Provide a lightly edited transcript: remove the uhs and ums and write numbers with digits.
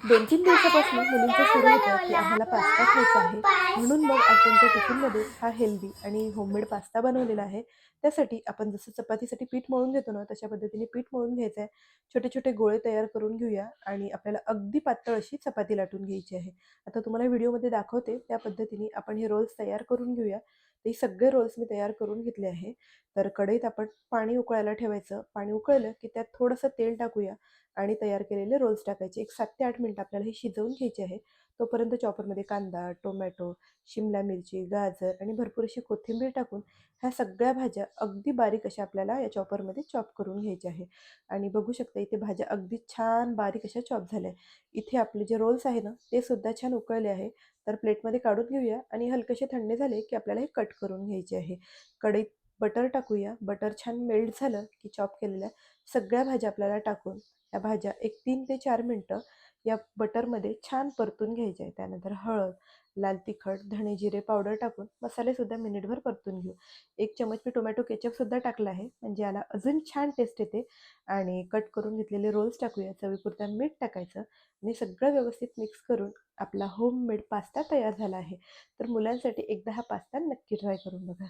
2-3 दिवसापासून मुलींचं सुरू होतं, की आम्हाला पास्ता खायचा आहे. म्हणून मग आज त्यांच्या टिफिनमध्ये हा हेल्दी आणि होममेड पास्ता बनवलेला आहे. त्यासाठी आपण जसं चपातीसाठी पीठ मळून घेतो ना, तशा पद्धतीने पीठ मळून घ्यायचं आहे. छोटे-छोटे गोळे तयार करून घेऊया आणि आपल्याला अगदी पातळ अशी चपाती लाटून घ्यायची आहे. आता तुम्हाला व्हिडिओमध्ये दाखवते त्या पद्धतीने आपण हे रोल्स तयार करून घेऊया. ते सगळे रोल्स मी तयार करून घेतले आहे. तर कढईत आपण पाणी उकळायला ठेवायचं. पाणी उकळलं, की त्यात थोडंसं तेल टाकूया आणि तयार केलेले रोल्स टाकायचे. एक 7 ते 8 मिनिटं आपल्याला हे शिजवून घ्यायचे आहे. तोपर्यंत चॉपरमध्ये कांदा, टोमॅटो, शिमला मिरची, गाजर आणि भरपूर अशी कोथिंबीर टाकून ह्या सगळ्या भाज्या अगदी बारीक अशा आपल्याला या चॉपरमध्ये चॉप करून घ्यायच्या आहे. आणि बघू शकता इथे भाज्या अगदी छान बारीक अशा चॉप झाल्या. इथे आपले जे रोल्स आहे ना, ते सुद्धा छान उकळले आहे. तर प्लेटमध्ये काढून घेऊया आणि हलकेसे थंड झाले, की आपल्याला हे कट करून घ्यायचे आहे. कढईत बटर टाकूया. बटर छान मेल्ट झालं, की चॉप केलेल्या सगळ्या भाज्या आपल्याला टाकून या भाज्या एक 3 ते 4 मिनिटं या बटरमध्ये छान परतून घ्यायच्या आहे. त्यानंतर हळद, लाल तिखट, धणे जिरे पावडर टाकून मसालेसुद्धा मिनिटभर परतून घेऊ. 1 चमच मी टोमॅटो केचपसुद्धा टाकला आहे, म्हणजे याला अजून छान टेस्ट येते. आणि कट करून घेतलेले रोल्स टाकूया. चवीपुरतं मीठ टाकायचं आणि सगळं व्यवस्थित मिक्स करून आपला होममेड पास्ता तयार झाला आहे. तर मुलांसाठी एकदा हा पास्ता नक्की ट्राय करून बघा.